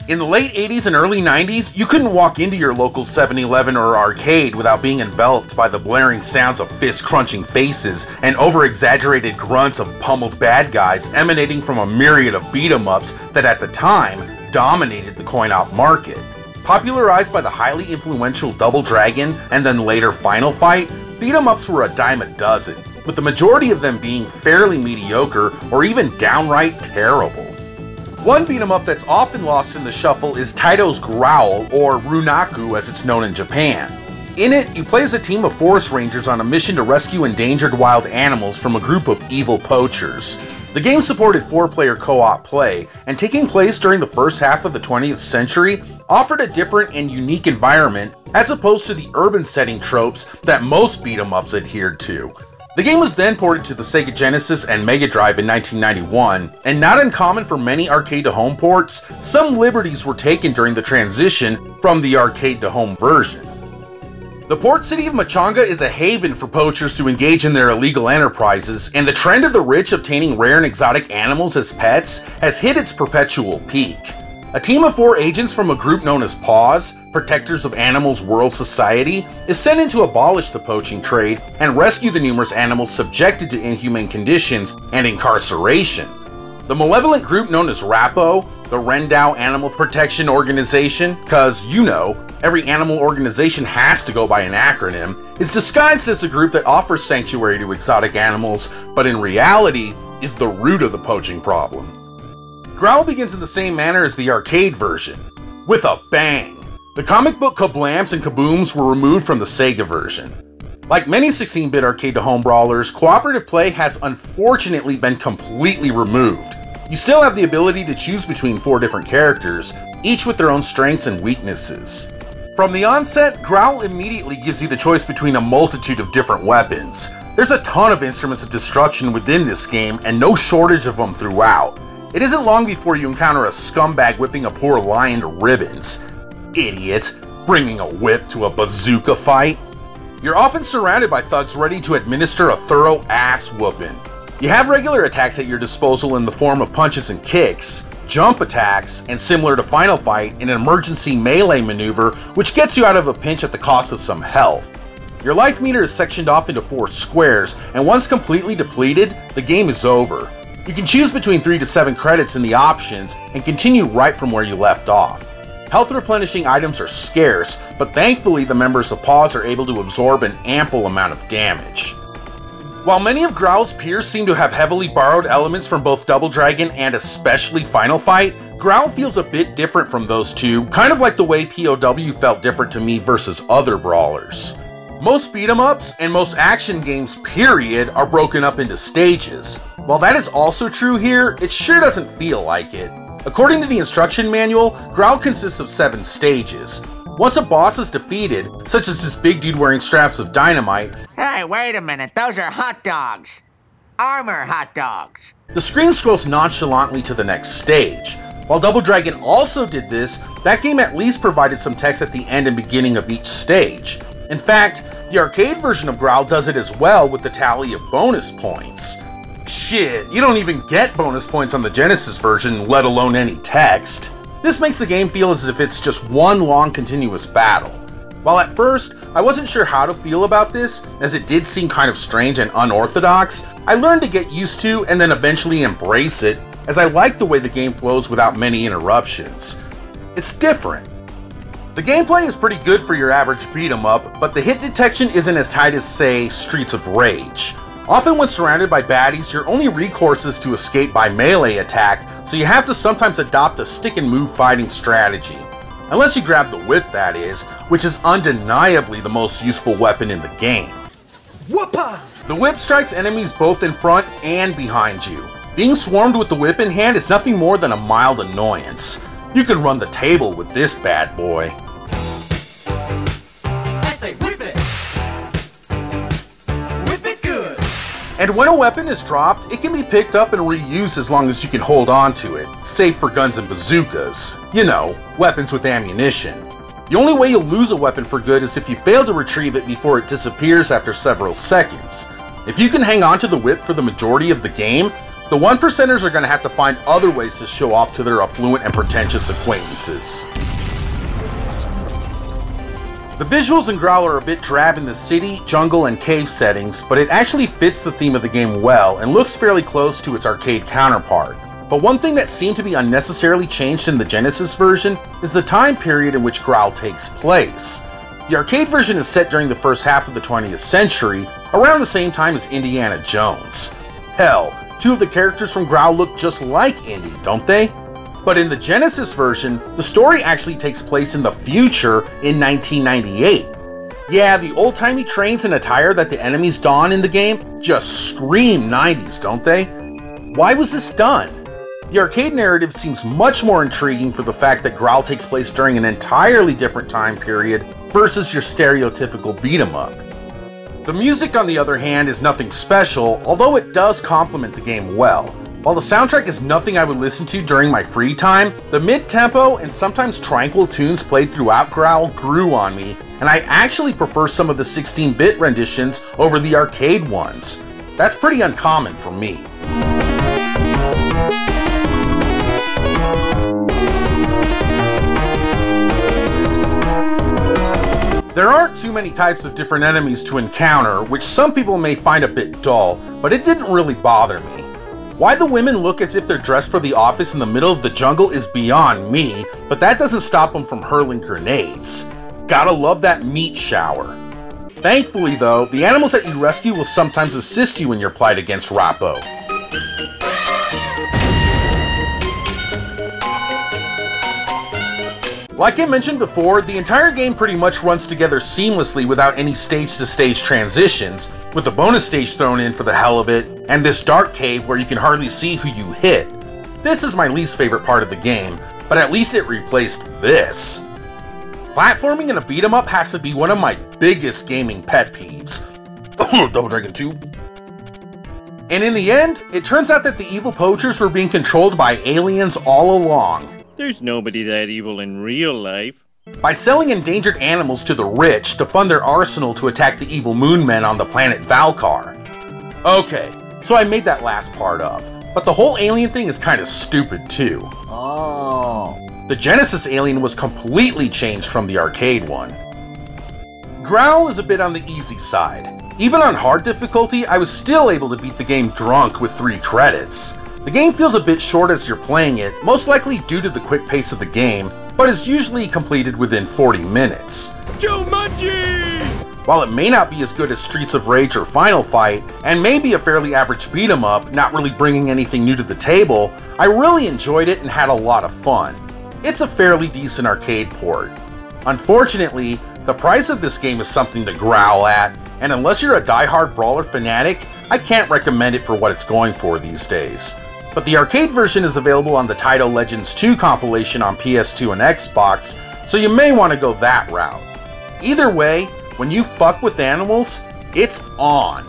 In the late 80s and early 90s, you couldn't walk into your local 7-Eleven or arcade without being enveloped by the blaring sounds of fist-crunching faces and over-exaggerated grunts of pummeled bad guys emanating from a myriad of beat-em-ups that at the time dominated the coin-op market. Popularized by the highly influential Double Dragon and then later Final Fight, beat-em-ups were a dime a dozen, with the majority of them being fairly mediocre or even downright terrible. One beat-em-up that's often lost in the shuffle is Taito's Growl, or Runaku as it's known in Japan. In it, you play as a team of forest rangers on a mission to rescue endangered wild animals from a group of evil poachers. The game supported 4-player co-op play, and taking place during the first half of the 20th century, offered a different and unique environment as opposed to the urban setting tropes that most beat-em-ups adhered to. The game was then ported to the Sega Genesis and Mega Drive in 1991, and not uncommon for many arcade-to-home ports, some liberties were taken during the transition from the arcade-to-home version. The port city of Machanga is a haven for poachers to engage in their illegal enterprises, and the trend of the rich obtaining rare and exotic animals as pets has hit its perpetual peak. A team of 4 agents from a group known as PAWS, Protectors of Animals World Society, is sent in to abolish the poaching trade and rescue the numerous animals subjected to inhumane conditions and incarceration. The malevolent group known as RAPO, the Rendao Animal Protection Organization, cause you know, every animal organization has to go by an acronym, is disguised as a group that offers sanctuary to exotic animals, but in reality is the root of the poaching problem. Growl begins in the same manner as the arcade version, with a bang. The comic book kablams and kabooms were removed from the Sega version. Like many 16-bit arcade-to-home brawlers, cooperative play has unfortunately been completely removed. You still have the ability to choose between 4 different characters, each with their own strengths and weaknesses. From the onset, Growl immediately gives you the choice between a multitude of different weapons. There's a ton of instruments of destruction within this game, and no shortage of them throughout. It isn't long before you encounter a scumbag whipping a poor lion to ribbons. Idiot, bringing a whip to a bazooka fight. You're often surrounded by thugs ready to administer a thorough ass whooping. You have regular attacks at your disposal in the form of punches and kicks, jump attacks, and similar to Final Fight, an emergency melee maneuver which gets you out of a pinch at the cost of some health. Your life meter is sectioned off into 4 squares, and once completely depleted, the game is over. You can choose between 3 to 7 credits in the options and continue right from where you left off. Health replenishing items are scarce, but thankfully the members of PAWS are able to absorb an ample amount of damage. While many of Growl's peers seem to have heavily borrowed elements from both Double Dragon and especially Final Fight, Growl feels a bit different from those two, kind of like the way POW felt different to me versus other brawlers. Most beat-em-ups and most action games period are broken up into stages. While that is also true here, it sure doesn't feel like it. According to the instruction manual, Growl consists of 7 stages. Once a boss is defeated, such as this big dude wearing straps of dynamite, hey, wait a minute, those are hot dogs. Armor hot dogs. the screen scrolls nonchalantly to the next stage. While Double Dragon also did this, that game at least provided some text at the end and beginning of each stage. In fact, the arcade version of Growl does it as well with the tally of bonus points. Shit, you don't even get bonus points on the Genesis version, let alone any text. This makes the game feel as if it's just one long continuous battle. While at first, I wasn't sure how to feel about this, as it did seem kind of strange and unorthodox, I learned to get used to and then eventually embrace it, as I like the way the game flows without many interruptions. It's different. The gameplay is pretty good for your average beat-em-up, but the hit detection isn't as tight as, say, Streets of Rage. Often when surrounded by baddies, your only recourse is to escape by melee attack, so you have to sometimes adopt a stick-and-move fighting strategy. Unless you grab the whip, that is, which is undeniably the most useful weapon in the game. Whoopa! The whip strikes enemies both in front and behind you. Being swarmed with the whip in hand is nothing more than a mild annoyance. You can run the table with this bad boy. And when a weapon is dropped, it can be picked up and reused as long as you can hold on to it, save for guns and bazookas. You know, weapons with ammunition. The only way you'll lose a weapon for good is if you fail to retrieve it before it disappears after several seconds. If you can hang on to the whip for the majority of the game, the 1%ers are going to have to find other ways to show off to their affluent and pretentious acquaintances. The visuals in Growl are a bit drab in the city, jungle, and cave settings, but it actually fits the theme of the game well and looks fairly close to its arcade counterpart. But one thing that seemed to be unnecessarily changed in the Genesis version is the time period in which Growl takes place. The arcade version is set during the first half of the 20th century, around the same time as Indiana Jones. Hell, two of the characters from Growl look just like Indy, don't they? But in the Genesis version, the story actually takes place in the future in 1998. Yeah, the old-timey trains and attire that the enemies don in the game just scream 90s, don't they? Why was this done? The arcade narrative seems much more intriguing for the fact that Growl takes place during an entirely different time period versus your stereotypical beat-em-up. The music, on the other hand, is nothing special, although it does complement the game well. While the soundtrack is nothing I would listen to during my free time, the mid-tempo and sometimes tranquil tunes played throughout Growl grew on me, and I actually prefer some of the 16-bit renditions over the arcade ones. That's pretty uncommon for me. There aren't too many types of different enemies to encounter, which some people may find a bit dull, but it didn't really bother me. Why the women look as if they're dressed for the office in the middle of the jungle is beyond me, but that doesn't stop them from hurling grenades. Gotta love that meat shower. Thankfully though, the animals that you rescue will sometimes assist you in your plight against Rappo. Like I mentioned before, the entire game pretty much runs together seamlessly without any stage-to-stage transitions, with a bonus stage thrown in for the hell of it, and this dark cave where you can hardly see who you hit. This is my least favorite part of the game, but at least it replaced this. Platforming in a beat-em-up has to be one of my biggest gaming pet peeves. Double Dragon 2. And in the end, it turns out that the evil poachers were being controlled by aliens all along. There's nobody that evil in real life. By selling endangered animals to the rich to fund their arsenal to attack the evil moon men on the planet Valkar. Okay, so I made that last part up, but the whole alien thing is kinda stupid too. Oh. The Genesis alien was completely changed from the arcade one. Growl is a bit on the easy side. Even on hard difficulty, I was still able to beat the game drunk with 3 credits. The game feels a bit short as you're playing it, most likely due to the quick pace of the game, but is usually completed within 40 minutes. Jumanji! While it may not be as good as Streets of Rage or Final Fight, and may be a fairly average beat-em-up, not really bringing anything new to the table, I really enjoyed it and had a lot of fun. It's a fairly decent arcade port. Unfortunately, the price of this game is something to growl at, and unless you're a die-hard brawler fanatic, I can't recommend it for what it's going for these days. But the arcade version is available on the Taito Legends 2 compilation on PS2 and Xbox, so you may want to go that route. Either way, when you fuck with animals, it's on.